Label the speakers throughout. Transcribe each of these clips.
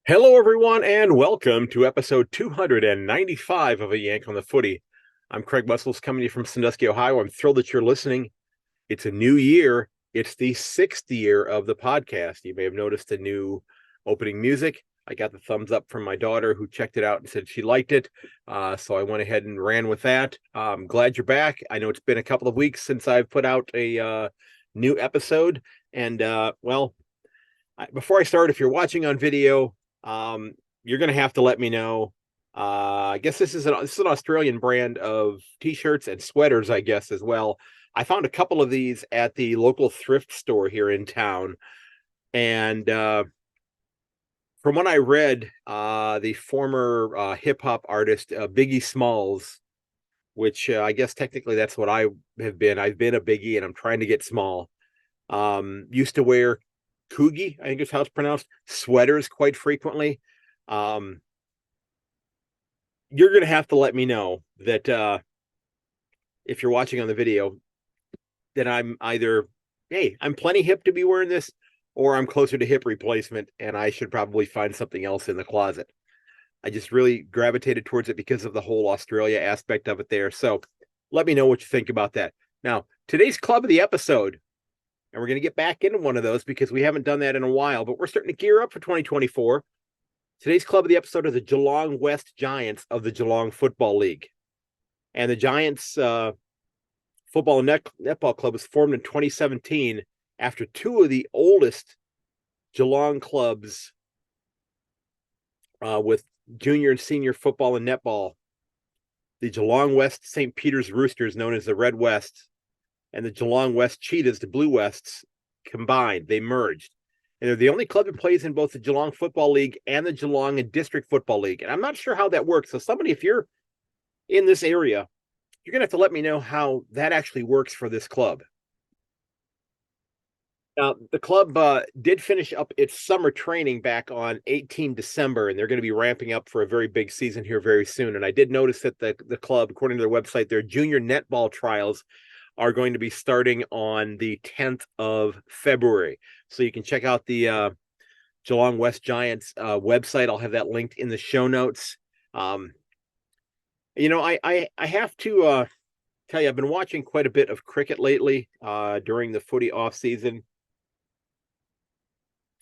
Speaker 1: Hello, everyone, and welcome to episode 295 of A Yank on the Footy. I'm Craig Wessels coming to you from Sandusky, Ohio. I'm thrilled that you're listening. It's a new year. It's the sixth year of the podcast. You may have noticed the new opening music. I got the thumbs up from my daughter who checked it out and said she liked it. So I went ahead and ran with that. I'm glad you're back. I know it's been a couple of weeks since I've put out a new episode. And, before I start, if you're watching on video, you're going to have to let me know. I guess this is an Australian brand of t-shirts and sweaters, I guess, as well. I found a couple of these at the local thrift store here in town. And from what I read, the former hip hop artist Biggie Smalls, which I guess technically that's what I have been. I've been a Biggie and I'm trying to get small. Used to wear Coogie, I think is how it's pronounced, sweaters quite frequently. Um, you're going to have to let me know that if you're watching on the video, that I'm either, hey, I'm plenty hip to be wearing this, or I'm closer to hip replacement and I should probably find something else in the closet. I just really gravitated towards it because of the whole Australia aspect of it there. So let me know what you think about that. Now, today's club of the episode, and we're going to get back into one of those because we haven't done that in a while, but we're starting to gear up for 2024. Today's club of the episode are the Geelong West Giants of the Geelong Football League. And the Giants Football and Netball Club was formed in 2017 after two of the oldest Geelong clubs with junior and senior football and netball, the Geelong West St. Peter's Roosters, known as the Red West, and the Geelong West Cheetahs, the Blue Wests, combined. They merged. And they're the only club that plays in both the Geelong Football League and the Geelong and District Football League. And I'm not sure how that works. So somebody, if you're in this area, you're going to have to let me know how that actually works for this club. Now, the club did finish up its summer training back on 18 December, and they're going to be ramping up for a very big season here very soon. And I did notice that the club, according to their website, their junior netball trials are going to be starting on the 10th of February. So you can check out the Geelong West Giants website. I'll have that linked in the show notes. I have to tell you, I've been watching quite a bit of cricket lately during the footy off season.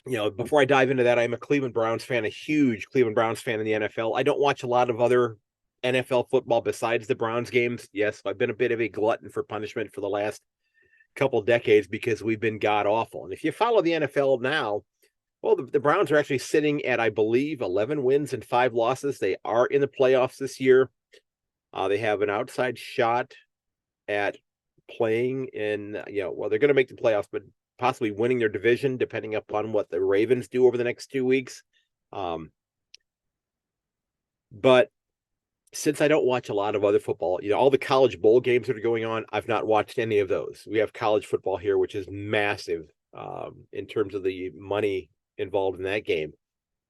Speaker 1: Before I dive into that, I'm a Cleveland Browns fan, a huge Cleveland Browns fan in the NFL. I don't watch a lot of other NFL football besides the Browns games. Yes, I've been a bit of a glutton for punishment for the last couple decades because we've been god awful. And if you follow the NFL now, well, the Browns are actually sitting at, I believe, 11 wins and 5 losses. They are in the playoffs this year. They have an outside shot at playing in, well, they're going to make the playoffs, but possibly winning their division, depending upon what the Ravens do over the next 2 weeks. But since I don't watch a lot of other football, all the college bowl games that are going on, I've not watched any of those. We have college football here, which is massive in terms of the money involved in that game.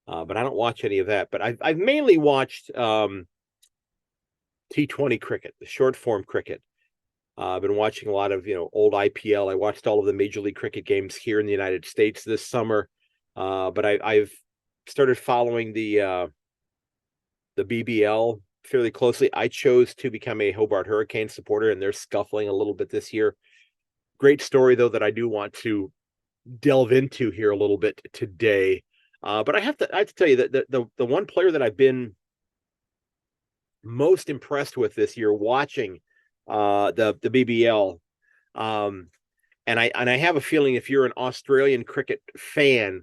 Speaker 1: But I don't watch any of that. But I've mainly watched T20 cricket, the short form cricket. I've been watching a lot of, old IPL. I watched all of the Major League Cricket games here in the United States this summer. But I've started following the BBL fairly closely. I chose to become a Hobart Hurricane supporter, and they're scuffling a little bit this year. Great story, though, that I do want to delve into here a little bit today. But I have to tell you that the one player that I've been most impressed with this year watching the BBL, and I have a feeling if you're an Australian cricket fan,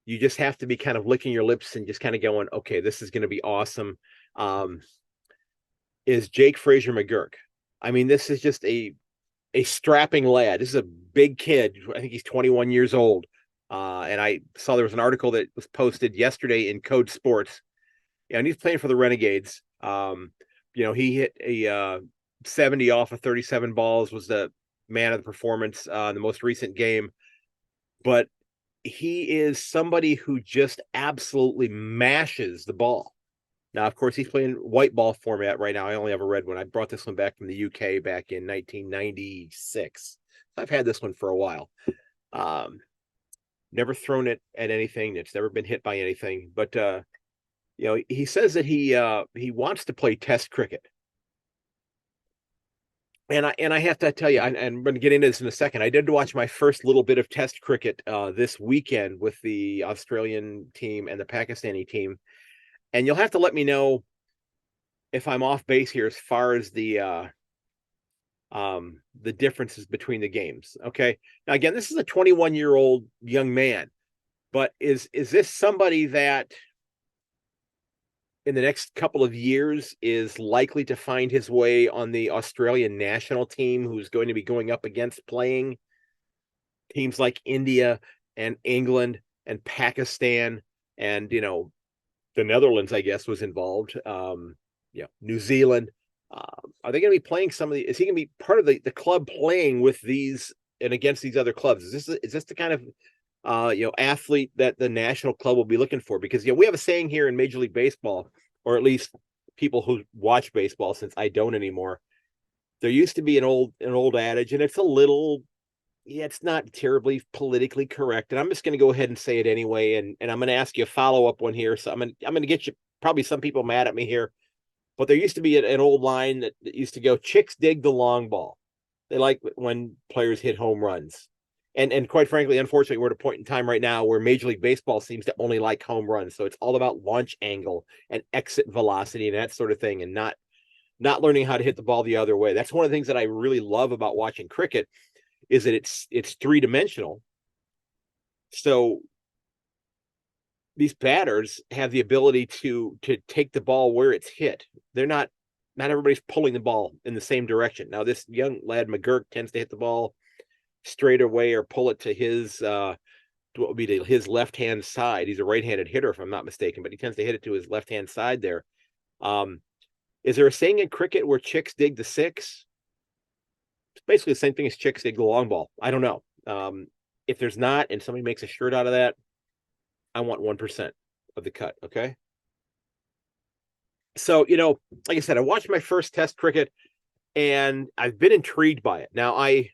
Speaker 1: you just have to be kind of licking your lips and just kind of going, okay, this is going to be awesome. Is Jake Fraser McGurk. I mean, this is just a strapping lad. This is a big kid. I think he's 21 years old. And I saw there was an article that was posted yesterday in Code Sports. And he's playing for the Renegades. He hit a 70 off of 37 balls, was the man of the performance in the most recent game. But he is somebody who just absolutely mashes the ball. Now, of course, he's playing white ball format right now. I only have a red one. I brought this one back from the UK back in 1996. I've had this one for a while. never thrown it at anything. It's never been hit by anything. But he says that he wants to play Test cricket. And I have to tell you, and I'm going to get into this in a second. I did watch my first little bit of Test cricket this weekend with the Australian team and the Pakistani team, and you'll have to let me know if I'm off base here as far as the differences between the games. Okay, now again, this is a 21-year-old young man, but is this somebody that in the next couple of years is likely to find his way on the Australian national team, who's going to be going up against playing teams like India and England and Pakistan and, the Netherlands, I guess, was involved. New Zealand. Are they going to be playing some of the, is he going to be part of the club playing with these and against these other clubs? Is this the kind of, athlete that the national club will be looking for? Because, we have a saying here in Major League Baseball, or at least people who watch baseball, since I don't anymore. There used to be an old adage, and it's a little, it's not terribly politically correct. And I'm just going to go ahead and say it anyway. And I'm going to ask you a follow-up one here. So I'm going to get you, probably some people mad at me here, but there used to be an old line that used to go, chicks dig the long ball. They like when players hit home runs. And quite frankly, unfortunately, we're at a point in time right now where Major League Baseball seems to only like home runs. So it's all about launch angle and exit velocity and that sort of thing, and not learning how to hit the ball the other way. That's one of the things that I really love about watching cricket, is that it's three-dimensional. So these batters have the ability to take the ball where it's hit. They're not everybody's pulling the ball in the same direction. Now, this young lad McGurk tends to hit the ball straight away or pull it to his what would be to his left-hand side. He's a right-handed hitter, if I'm not mistaken, but he tends to hit it to his left-hand side there. Is there a saying in cricket where chicks dig the six? It's basically the same thing as chicks dig the long ball. I don't know. If there's not, and somebody makes a shirt out of that, I want 1% of the cut. Okay. So, like I said, I watched my first Test cricket and I've been intrigued by it. Now, I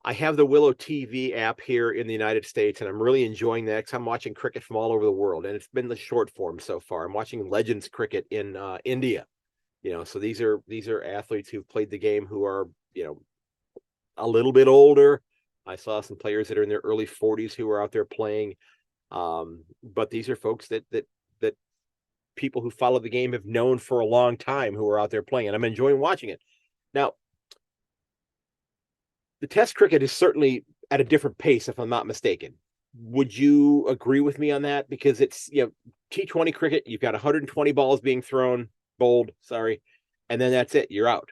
Speaker 1: have the Willow TV app here in the United States, and I'm really enjoying that because I'm watching cricket from all over the world, and it's been the short form so far. I'm watching Legends cricket in India, so these are athletes who've played the game who are, a little bit older. I saw some players that are in their early 40s who are out there playing, but these are folks that people who follow the game have known for a long time who are out there playing, and I'm enjoying watching it. Now, the Test cricket is certainly at a different pace, if I'm not mistaken. Would you agree with me on that? Because it's, T20 cricket, you've got 120 balls being bowled, and then that's it. You're out.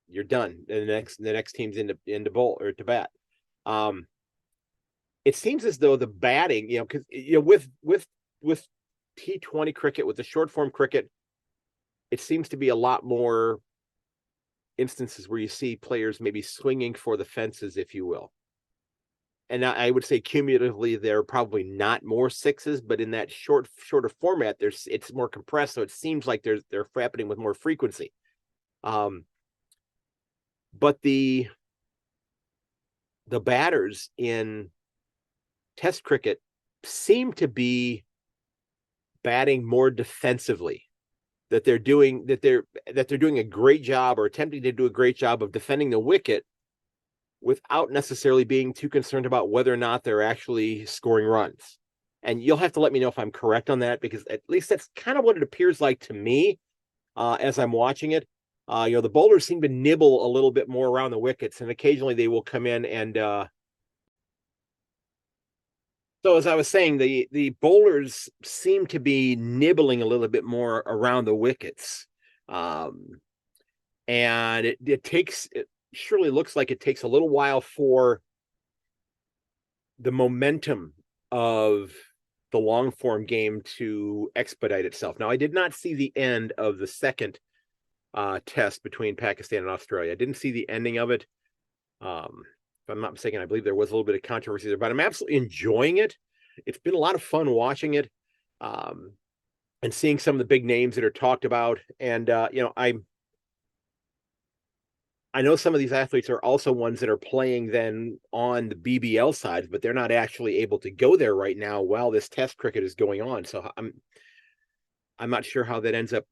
Speaker 1: You're done. And the next team's into bowl or to bat. It seems as though the batting, because with T20 cricket, with the short form cricket, it seems to be a lot more instances where you see players maybe swinging for the fences, if you will. And I would say cumulatively, there are probably not more sixes, but in that shorter format, it's more compressed. So it seems like they're happening with more frequency. But the batters in Test cricket seem to be batting more defensively. That they're doing a great job, or attempting to do a great job, of defending the wicket without necessarily being too concerned about whether or not they're actually scoring runs. And you'll have to let me know if I'm correct on that, because at least that's kind of what it appears like to me as I'm watching it. The bowlers seem to nibble a little bit more around the wickets, and occasionally they will come in and so as I was saying, the bowlers seem to be nibbling a little bit more around the wickets. And it surely looks like it takes a little while for the momentum of the long form game to expedite itself. Now, I did not see the end of the second test between Pakistan and Australia. I didn't see the ending of it. If I'm not mistaken, I believe there was a little bit of controversy there, but I'm absolutely enjoying it. It's been a lot of fun watching it, and seeing some of the big names that are talked about. And, I know some of these athletes are also ones that are playing then on the BBL side, but they're not actually able to go there right now while this test cricket is going on. So I'm not sure how that ends up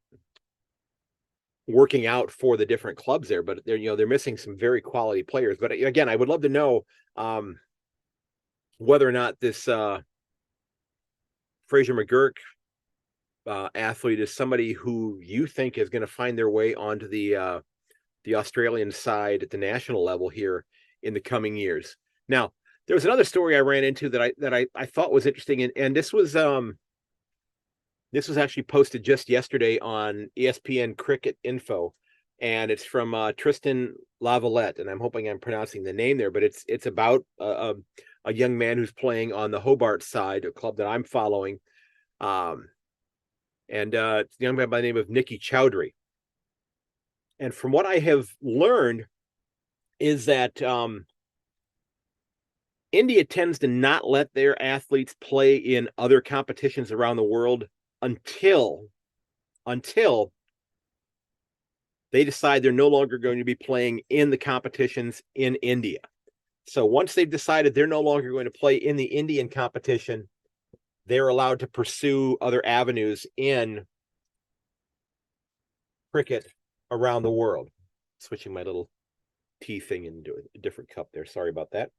Speaker 1: working out for the different clubs there, but they're missing some very quality players. But again, I would love to know whether or not this Fraser McGurk athlete is somebody who you think is going to find their way onto the Australian side at the national level here in the coming years. Now, there was another story I ran into that I thought was interesting, and this was actually posted just yesterday on ESPN Cricket Info, and it's from Tristan Lavalette, and I'm hoping I'm pronouncing the name there, but it's about a young man who's playing on the Hobart side, a club that I'm following, and it's a young man by the name of Nicky Chowdhury. And from what I have learned is that India tends to not let their athletes play in other competitions around the world until they decide they're no longer going to be playing in the competitions in India. So once they've decided they're no longer going to play in the Indian competition, they're allowed to pursue other avenues in cricket around the world. Switching my little tea thing into a different cup there. Sorry about that.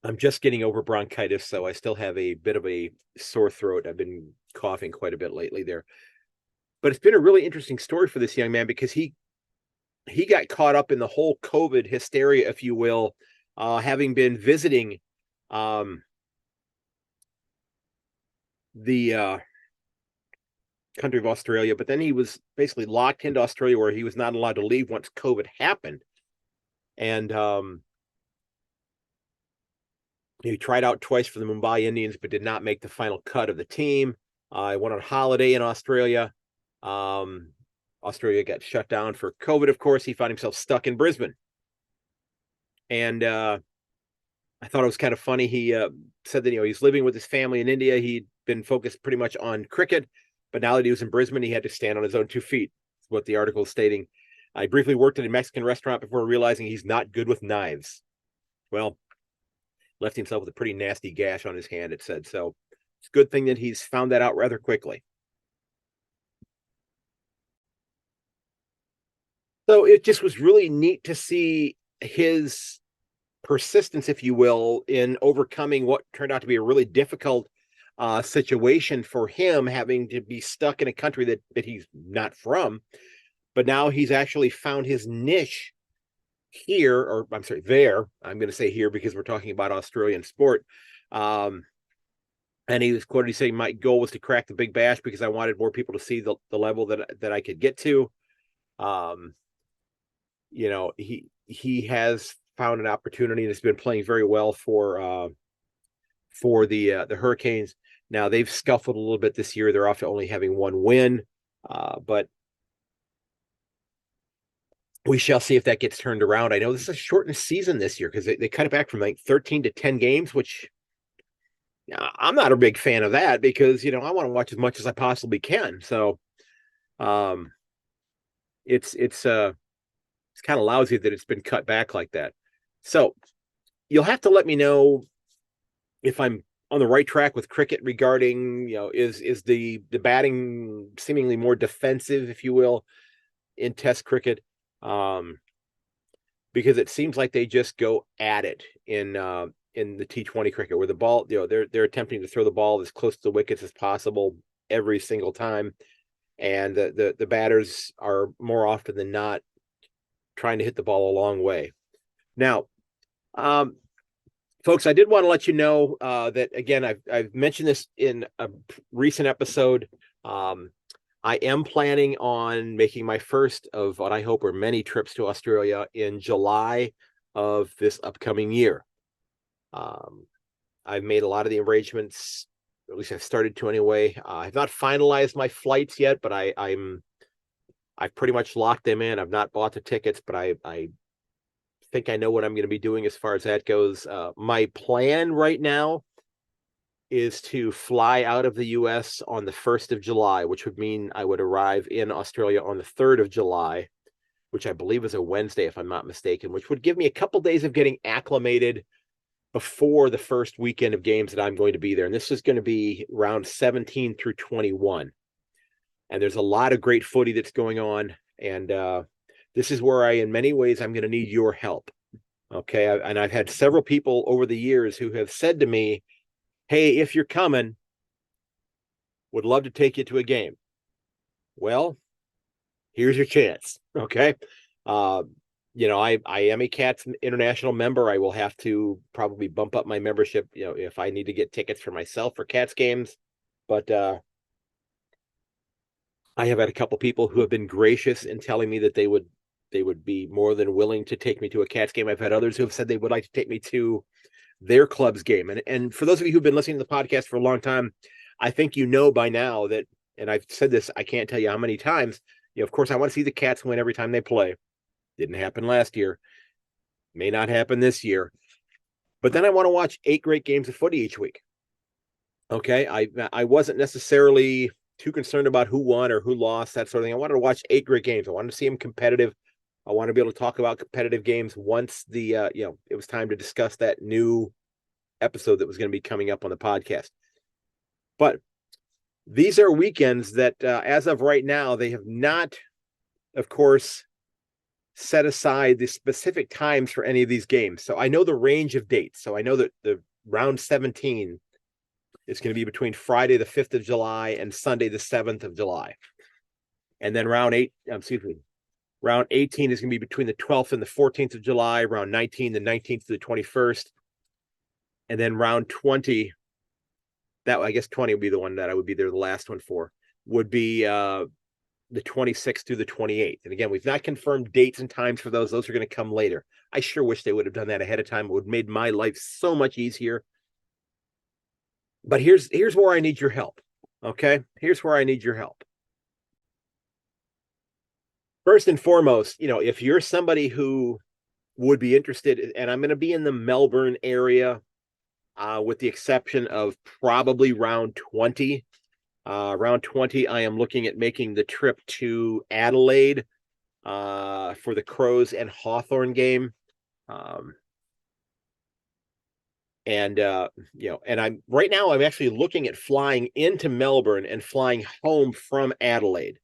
Speaker 1: I'm just getting over bronchitis, so I still have a bit of a sore throat. I've been coughing quite a bit lately there. But it's been a really interesting story for this young man because he got caught up in the whole COVID hysteria, if you will, having been visiting the country of Australia, but then he was basically locked into Australia where he was not allowed to leave once COVID happened. And he tried out twice for the Mumbai Indians, but did not make the final cut of the team. I went on holiday in Australia. Australia got shut down for COVID, of course. He found himself stuck in Brisbane. And I thought it was kind of funny. He said that, he's living with his family in India. He'd been focused pretty much on cricket, but now that he was in Brisbane, he had to stand on his own 2 feet. That's what the article is stating. I briefly worked at a Mexican restaurant before realizing he's not good with knives. Well, left himself with a pretty nasty gash on his hand, it said. So it's a good thing that he's found that out rather quickly. So it just was really neat to see his persistence, if you will, in overcoming what turned out to be a really difficult situation for him, having to be stuck in a country that he's not from. But now he's actually found his niche here, or I'm sorry, there. I'm going to say here because we're talking about Australian sport. And he was quoted saying, "My goal was to crack the Big Bash because I wanted more people to see the level that I could get to." He has found an opportunity and has been playing very well for the Hurricanes. Now they've scuffled a little bit this year. They're off to only having one win, but we shall see if that gets turned around. I know this is a shortened season this year because they cut it back from like 13 to 10 games, which I'm not a big fan of that because, I want to watch as much as I possibly can. So it's kind of lousy that it's been cut back like that. So you'll have to let me know if I'm on the right track with cricket regarding, is the batting seemingly more defensive, if you will, in Test cricket, because it seems like they just go at it in the T20 cricket, where the ball, they're attempting to throw the ball as close to the wickets as possible every single time, and the batters are more often than not trying to hit the ball a long way. Now, folks, I did want to let you know that, again, I've mentioned this in a recent episode. I am planning on making my first of what I hope are many trips to Australia in July of this upcoming year. I've made a lot of the arrangements, or at least I've started to anyway. I've not finalized my flights yet, but I've pretty much locked them in. I've not bought the tickets, but I think I know what I'm going to be doing as far as that goes. My plan right now is to fly out of the U.S. on the 1st of July, which would mean I would arrive in Australia on the 3rd of July. which I believe is a Wednesday, if I'm not mistaken, which would give me a couple days of getting acclimated before the first weekend of games that I'm going to be there. And this is going to be round 17 through 21. And there's a lot of great footy that's going on. And this is where in many ways, I'm going to need your help. Okay. And I've had several people over the years who have said to me, hey, if you're coming, would love to take you to a game. Well, here's your chance. Okay. I am a Cats International member. I will have to probably bump up my membership, if I need to get tickets for myself for Cats games. But I have had a couple people who have been gracious in telling me that they would be more than willing to take me to a Cats game. I've had others who have said they would like to take me to their club's game. And for those of you who've been listening to the podcast for a long time, I think you know by now that, and I've said this, I can't tell you how many times, of course, I want to see the Cats win every time they play. Didn't happen last year. May not happen this year. But then I want to watch 8 great games of footy each week. Okay. I wasn't necessarily too concerned about who won or who lost, that sort of thing. I wanted to watch 8 great games. I wanted to see them competitive. I want to be able to talk about competitive games once it was time to discuss that new episode that was going to be coming up on the podcast. But these are weekends that, as of right now, they have not, of course, set aside the specific times for any of these games. So I know the range of dates. So I know that the round 17 is going to be between Friday, the 5th of July and Sunday, the 7th of July. And then round 18 is going to be between the 12th and the 14th of July, round 19, the 19th to the 21st. And then round 20, I guess 20 would be the one that I would be there, the last one for, would be the 26th through the 28th. And again, we've not confirmed dates and times for those. Those are going to come later. I sure wish they would have done that ahead of time. It would have made my life so much easier. But here's where I need your help. Okay? Here's where I need your help. First and foremost, if you're somebody who would be interested, and I'm going to be in the Melbourne area, with the exception of probably round 20. Round 20, I am looking at making the trip to Adelaide for the Crows and Hawthorn game. And I'm right now, I'm actually looking at flying into Melbourne and flying home from Adelaide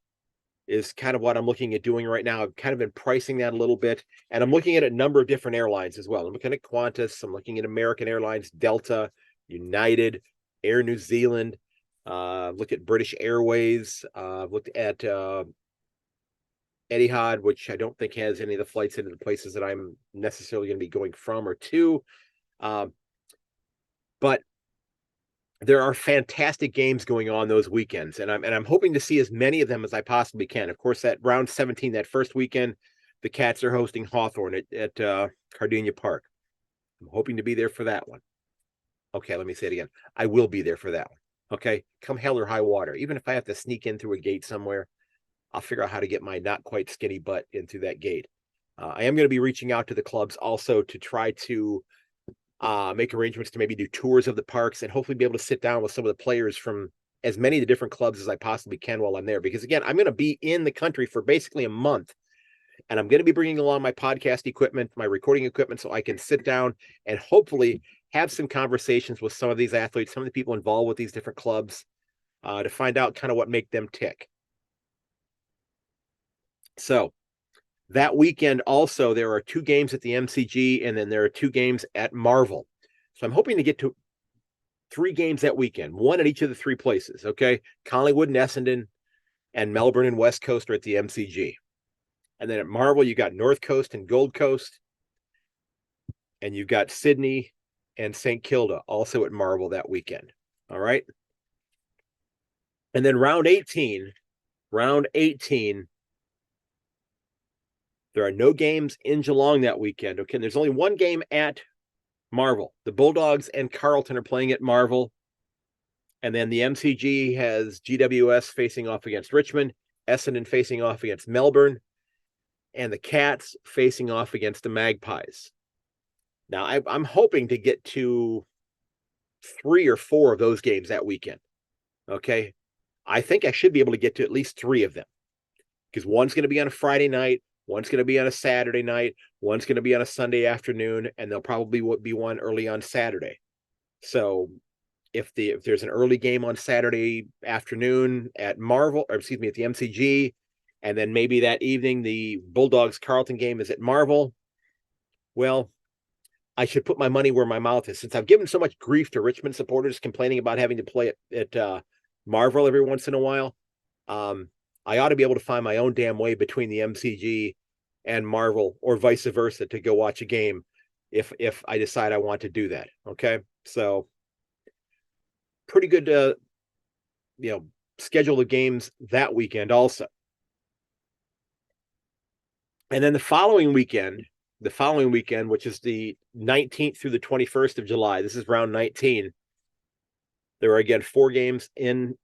Speaker 1: is kind of what I'm looking at doing right now. I've kind of been pricing that a little bit, and I'm looking at a number of different airlines as well. I'm looking at Qantas, I'm looking at American Airlines, Delta, United, Air New Zealand, looked at British Airways, looked at Etihad, which I don't think has any of the flights into the places that I'm necessarily going to be going from or to. But there are fantastic games going on those weekends, and I'm hoping to see as many of them as I possibly can. Of course, that round 17, that first weekend, the Cats are hosting Hawthorn at Gardenia Park. I'm hoping to be there for that one. Okay, let me say it again. I will be there for that one. Okay, come hell or high water. Even if I have to sneak in through a gate somewhere, I'll figure out how to get my not quite skinny butt in through that gate. I am going to be reaching out to the clubs also to try to make arrangements to maybe do tours of the parks and hopefully be able to sit down with some of the players from as many of the different clubs as I possibly can while I'm there. Because again, I'm going to be in the country for basically a month, and I'm going to be bringing along my podcast equipment, my recording equipment, so I can sit down and hopefully have some conversations with some of these athletes, some of the people involved with these different clubs, to find out kind of what make them tick. So that weekend also, there are 2 games at the MCG, and then there are 2 games at Marvel. So I'm hoping to get to 3 games that weekend, 1 at each of the 3 places. Okay. Collingwood and Essendon and Melbourne and West Coast are at the MCG. And then at Marvel, you got North Coast and Gold Coast. And you've got Sydney and St. Kilda also at Marvel that weekend. All right. And then round 18, there are no games in Geelong that weekend. Okay. There's only 1 game at Marvel. The Bulldogs and Carlton are playing at Marvel. And then the MCG has GWS facing off against Richmond, Essendon facing off against Melbourne, and the Cats facing off against the Magpies. Now, I'm hoping to get to 3 or 4 of those games that weekend. Okay. I think I should be able to get to at least 3 of them, because one's going to be on a Friday night, One's going to be on a Saturday night, one's going to be on a Sunday afternoon, and there'll probably be one early on Saturday. So if there's an early game on Saturday afternoon at Marvel, or excuse me, at the MCG, and then maybe that evening the Bulldogs Carleton game is at Marvel, well, I should put my money where my mouth is. Since I've given so much grief to Richmond supporters complaining about having to play at Marvel every once in a while, I ought to be able to find my own damn way between the MCG and Marvel, or vice versa, to go watch a game if I decide I want to do that. Okay, so pretty good, schedule of games that weekend also. And then the following weekend, which is the 19th through the 21st of July, this is round 19. There are again 4 games in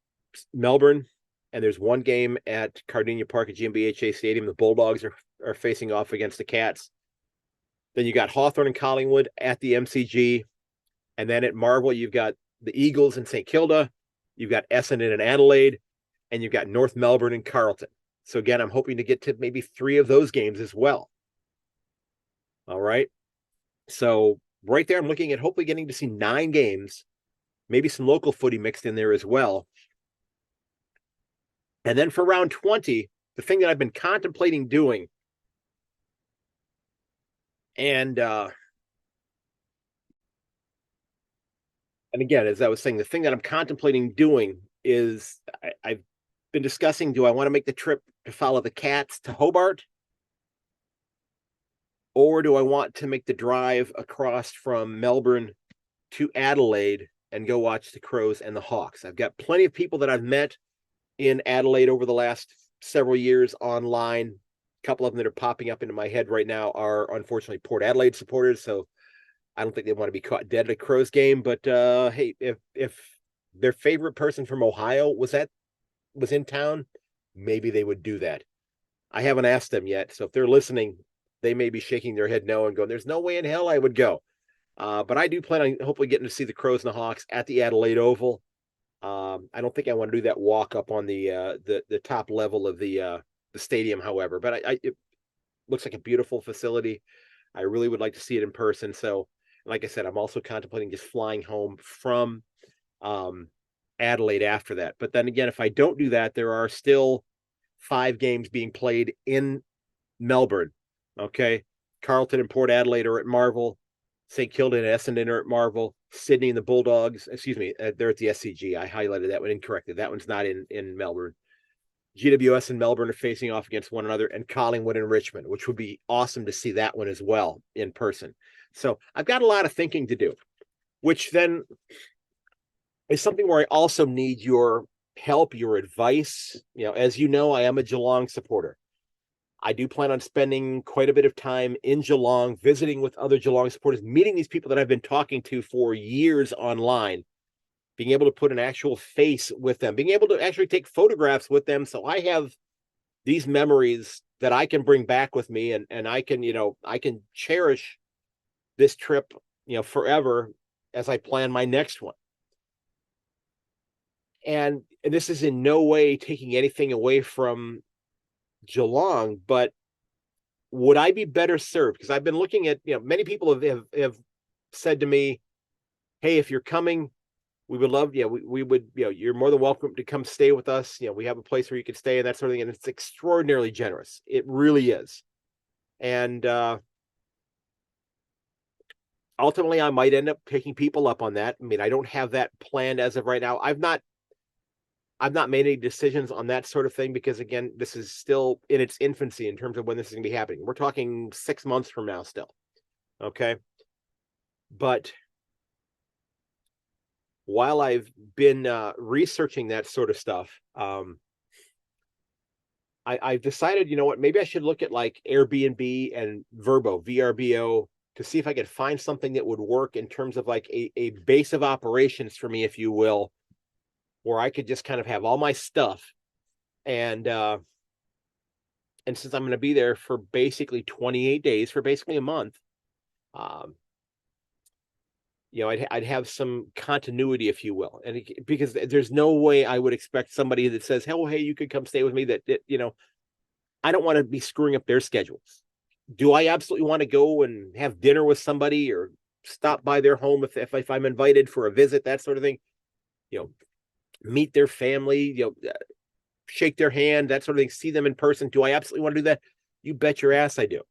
Speaker 1: Melbourne, and there's 1 game at Cardinia Park at GmbHA Stadium. The Bulldogs are facing off against the Cats. Then you got Hawthorn and Collingwood at the MCG. And then at Marvel, you've got the Eagles in St. Kilda. You've got Essendon and Adelaide. And you've got North Melbourne and Carleton. So again, I'm hoping to get to maybe 3 of those games as well. All right. So right there, I'm looking at hopefully getting to see 9 games, maybe some local footy mixed in there as well. And then for round 20, the thing that I've been contemplating doing, and again, as I was saying, the thing that I'm contemplating doing is I've been discussing, do I want to make the trip to follow the Cats to Hobart? Or do I want to make the drive across from Melbourne to Adelaide and go watch the Crows and the Hawks? I've got plenty of people that I've met in Adelaide over the last several years online. A couple of them that are popping up into my head right now are unfortunately Port Adelaide supporters, so I don't think they want to be caught dead at a Crows game. But hey, if their favorite person from Ohio was in town, maybe they would do that. I haven't asked them yet, so if they're listening, they may be shaking their head no and going, "There's no way in hell I would go." But I do plan on hopefully getting to see the Crows and the Hawks at the Adelaide Oval. I don't think I want to do that walk up on the top level of the stadium, however. But it looks like a beautiful facility. I really would like to see it in person. So, like I said, I'm also contemplating just flying home from Adelaide after that. But then again, if I don't do that, there are still 5 games being played in Melbourne. Okay, Carleton and Port Adelaide are at Marvel. St. Kilda and Essendon are at Marvel. Sydney and the Bulldogs, excuse me, they're at the SCG. I highlighted that one incorrectly. That one's not in Melbourne. GWS and Melbourne are facing off against one another, and Collingwood and Richmond, which would be awesome to see that one as well in person. So I've got a lot of thinking to do, which then is something where I also need your help, your advice. As you know, I am a Geelong supporter. I do plan on spending quite a bit of time in Geelong, visiting with other Geelong supporters, meeting these people that I've been talking to for years online, being able to put an actual face with them, being able to actually take photographs with them. So I have these memories that I can bring back with me, and I can cherish this trip, forever as I plan my next one. And this is in no way taking anything away from Geelong, but would I be better served? Because I've been looking at, many people have said to me, "Hey, if you're coming, we would love, we would, you're more than welcome to come stay with us. We have a place where you can stay and that sort of thing." And it's extraordinarily generous. It really is. And ultimately, I might end up picking people up on that. I mean, I don't have that planned as of right now. I've not made any decisions on that sort of thing because, again, this is still in its infancy in terms of when this is going to be happening. We're talking 6 months from now still. Okay. But while I've been researching that sort of stuff, I've decided, maybe I should look at like Airbnb and VRBO to see if I could find something that would work in terms of like a base of operations for me, if you will, where I could just kind of have all my stuff. And since I'm going to be there for basically 28 days, for basically a month, I'd have some continuity, if you will. And because there's no way I would expect somebody that says, "Oh, hey, you could come stay with me," that I don't want to be screwing up their schedules. Do I absolutely want to go and have dinner with somebody or stop by their home if I'm invited for a visit, that sort of thing? You know, meet their family, shake their hand, that sort of thing, see them in person. Do I absolutely want to do that? You bet your ass I do.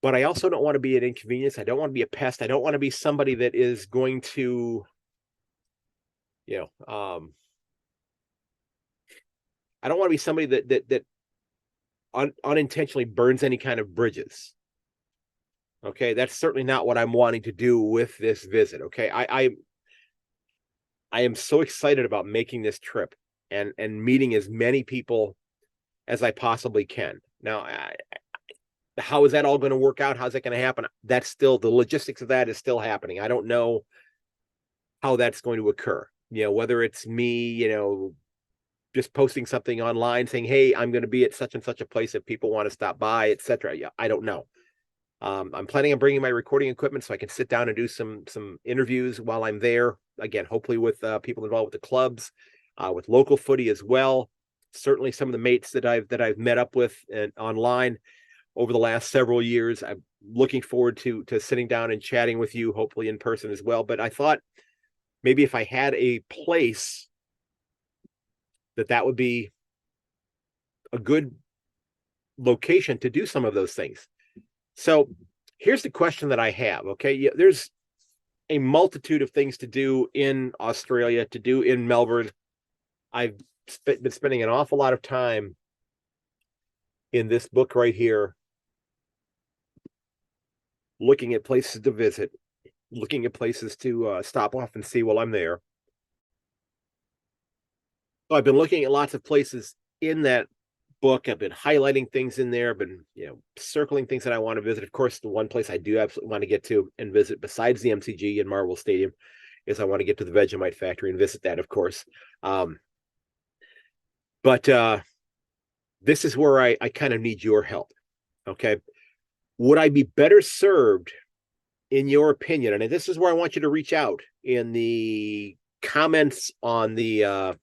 Speaker 1: But I also don't want to be an inconvenience. I don't want to be a pest. I don't want to be somebody that is going to, you know, I don't want to be somebody that unintentionally burns any kind of bridges. Okay, that's certainly not what I'm wanting to do with this visit. Okay, I am so excited about making this trip and meeting as many people as I possibly can. Now, how is that all going to work out? How's that going to happen? That's still, the logistics of that is still happening. I don't know how that's going to occur. Whether it's me, just posting something online saying, "Hey, I'm going to be at such and such a place if people want to stop by," etc. Yeah, I don't know. I'm planning on bringing my recording equipment so I can sit down and do some interviews while I'm there. Again, hopefully with people involved with the clubs, with local footy as well. Certainly, some of the mates that I've met up with online over the last several years. I'm looking forward to sitting down and chatting with you, hopefully in person as well. But I thought maybe if I had a place that would be a good location to do some of those things. So here's the question that I have. Okay, there's a multitude of things to do in Australia, to do in Melbourne. I've been spending an awful lot of time in this book right here, looking at places to visit, looking at places to stop off and see while I'm there. So I've been looking at lots of places in that book. I've been highlighting things in there. I've been, circling things that I want to visit. Of course, the one place I do absolutely want to get to and visit besides the MCG and Marvel Stadium is I want to get to the Vegemite factory and visit that, of course. But this is where I kind of need your help. Okay. Would I be better served, in your opinion? And this is where I want you to reach out in the comments on the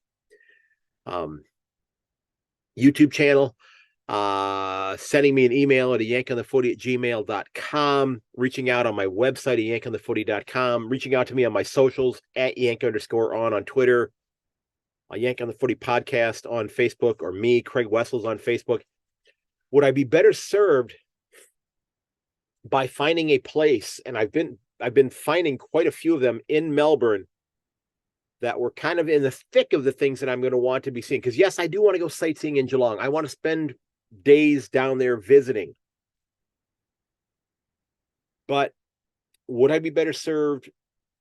Speaker 1: YouTube channel, sending me an email at ayankonthefooty@gmail.com, reaching out on my website at ayankonthefooty.com, reaching out to me on my socials at yank_on Twitter, a Yank on the Footy podcast on Facebook, or me, Craig Wessels, on Facebook. Would I be better served by finding a place? And I've been finding quite a few of them in Melbourne that were kind of in the thick of the things that I'm going to want to be seeing. Because yes, I do want to go sightseeing in Geelong. I want to spend days down there visiting. But would I be better served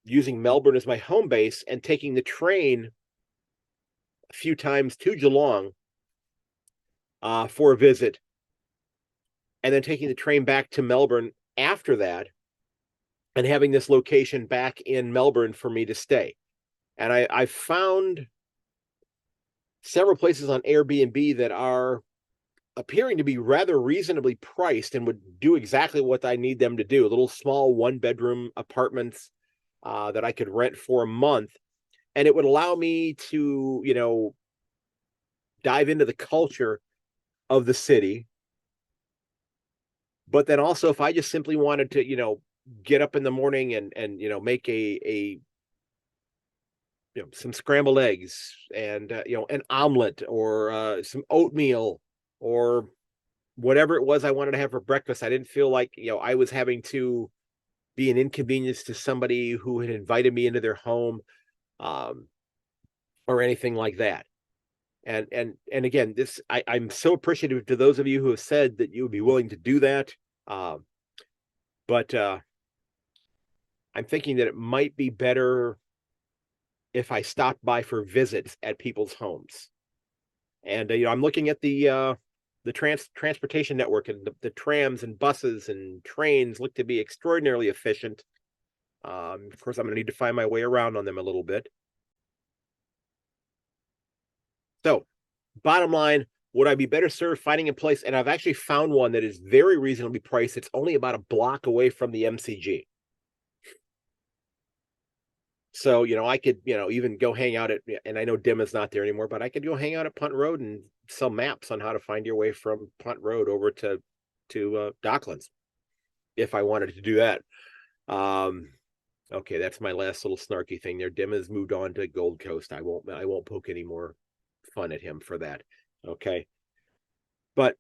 Speaker 1: using Melbourne as my home base and taking the train a few times to Geelong for a visit, and then taking the train back to Melbourne after that, and having this location back in Melbourne for me to stay? And I found several places on Airbnb that are appearing to be rather reasonably priced and would do exactly what I need them to do. Little small 1-bedroom apartments that I could rent for a month. And it would allow me to, dive into the culture of the city. But then also, if I just simply wanted to, get up in the morning and make a some scrambled eggs and an omelet, or some oatmeal, or whatever it was I wanted to have for breakfast. I didn't feel like I was having to be an inconvenience to somebody who had invited me into their home, or anything like that. And again, I'm so appreciative to those of you who have said that you would be willing to do that. But I'm thinking that it might be better if I stopped by for visits at people's homes. And I'm looking at the transportation network, and the trams and buses and trains look to be extraordinarily efficient. Of course, I'm going to need to find my way around on them a little bit. So, bottom line, would I be better served finding a place? And I've actually found one that is very reasonably priced. It's only about a block away from the MCG. So, I could, even go hang out at, and I know Dimma's not there anymore, but I could go hang out at Punt Road and sell maps on how to find your way from Punt Road over to Docklands if I wanted to do that. Okay, that's my last little snarky thing there. Dim has moved on to Gold Coast. I won't poke any more fun at him for that. Okay. But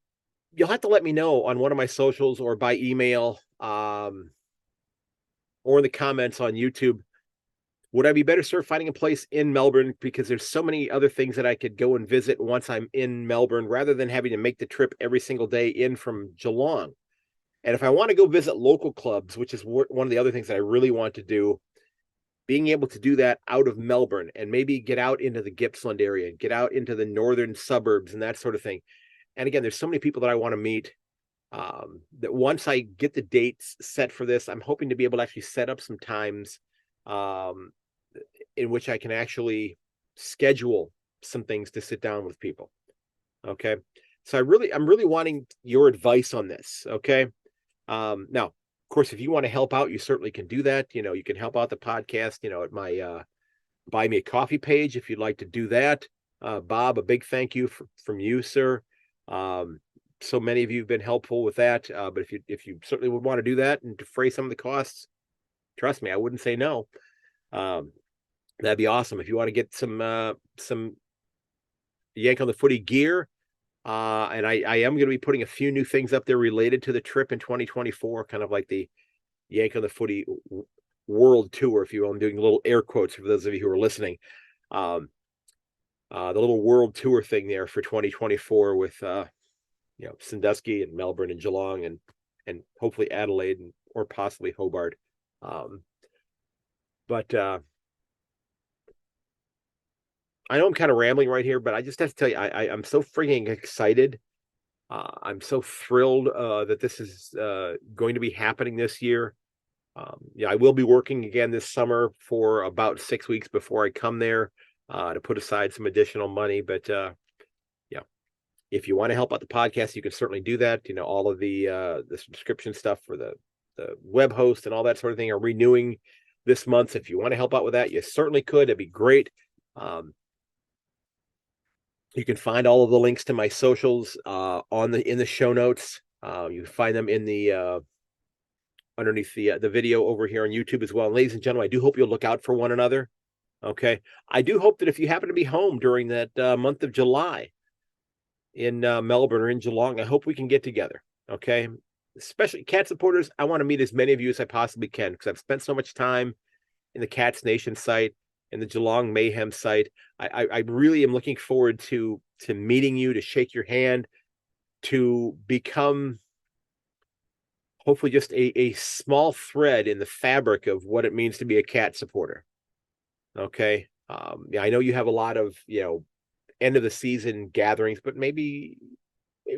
Speaker 1: you'll have to let me know on one of my socials or by email, or in the comments on YouTube. Would I be better served finding a place in Melbourne? Because there's so many other things that I could go and visit once I'm in Melbourne, rather than having to make the trip every single day in from Geelong. And if I want to go visit local clubs, which is one of the other things that I really want to do, being able to do that out of Melbourne and maybe get out into the Gippsland area, get out into the northern suburbs and that sort of thing. And again, there's so many people that I want to meet, that once I get the dates set for this, I'm hoping to be able to actually set up some times in which I can actually schedule some things to sit down with people. Okay. So I'm really wanting your advice on this. Okay. Now, of course, if you want to help out, you certainly can do that. You know, you can help out the podcast, at my Buy Me a Coffee page if you'd like to do that. Bob, a big thank you from you, sir. So many of you have been helpful with that. But if you certainly would want to do that and defray some of the costs, trust me, I wouldn't say no. That'd be awesome. If you want to get some Yank on the Footy gear, and I am going to be putting a few new things up there related to the trip in 2024, kind of like the Yank on the Footy world tour, if you will. I'm doing little air quotes for those of you who are listening. The little world tour thing there for 2024 with Sandusky and Melbourne and Geelong and hopefully Adelaide or possibly Hobart. But I know I'm kind of rambling right here, but I just have to tell you, I'm so freaking excited. I'm so thrilled that this is going to be happening this year. I will be working again this summer for about 6 weeks before I come there to put aside some additional money. But if you want to help out the podcast, you can certainly do that. All of the subscription stuff for the web host and all that sort of thing are renewing this month. If you want to help out with that, you certainly could. It'd be great. You can find all of the links to my socials in the show notes. You can find them in the underneath the video over here on YouTube as well. And ladies and gentlemen, I do hope you'll look out for one another. Okay. I do hope that if you happen to be home during that month of July in Melbourne or in Geelong, I hope we can get together. Okay. Especially Cat supporters, I want to meet as many of you as I possibly can, because I've spent so much time in the Cats Nation site, in the Geelong Mayhem site. I really am looking forward to meeting you, to shake your hand, to become hopefully just a small thread in the fabric of what it means to be a Cat supporter. Okay. I know you have a lot of, end of the season gatherings, but maybe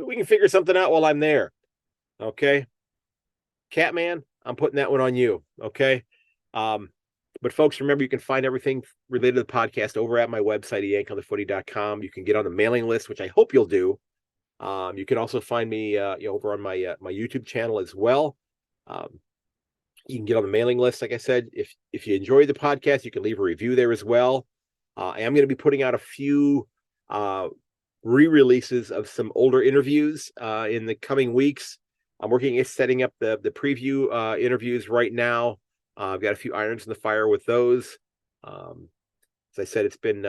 Speaker 1: we can figure something out while I'm there. Okay. Catman, I'm putting that one on you. Okay. But folks, remember, you can find everything related to the podcast over at my website, ayankonthefooty.com. You can get on the mailing list, which I hope you'll do. You can also find me over on my YouTube channel as well. You can get on the mailing list. Like I said, if you enjoy the podcast, you can leave a review there as well. I am going to be putting out a few re-releases of some older interviews in the coming weeks. I'm working at setting up the preview interviews right now. I've got a few irons in the fire with those. As I said, it's been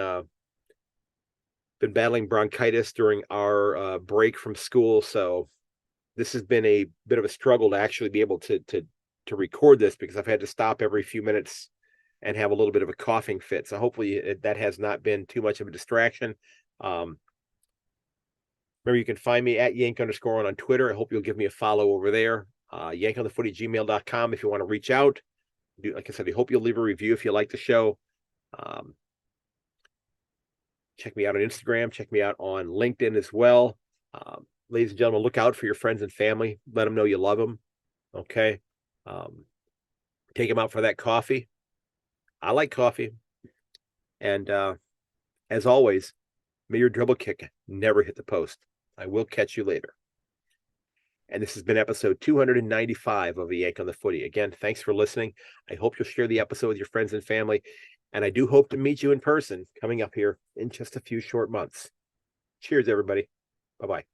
Speaker 1: battling bronchitis during our break from school, so this has been a bit of a struggle to actually be able to record this, because I've had to stop every few minutes and have a little bit of a coughing fit. So hopefully that has not been too much of a distraction. Remember, you can find me at Yank_on Twitter. I hope you'll give me a follow over there. Yankonthefooty@gmail.com if you want to reach out. Like I said, I hope you'll leave a review if you like the show. Check me out on Instagram. Check me out on LinkedIn as well. Ladies and gentlemen, look out for your friends and family. Let them know you love them. Okay. Take them out for that coffee. I like coffee. And as always, may your dribble kick never hit the post. I will catch you later. And this has been episode 295 of A Yank on the Footy. Again, thanks for listening. I hope you'll share the episode with your friends and family. And I do hope to meet you in person coming up here in just a few short months. Cheers, everybody. Bye-bye.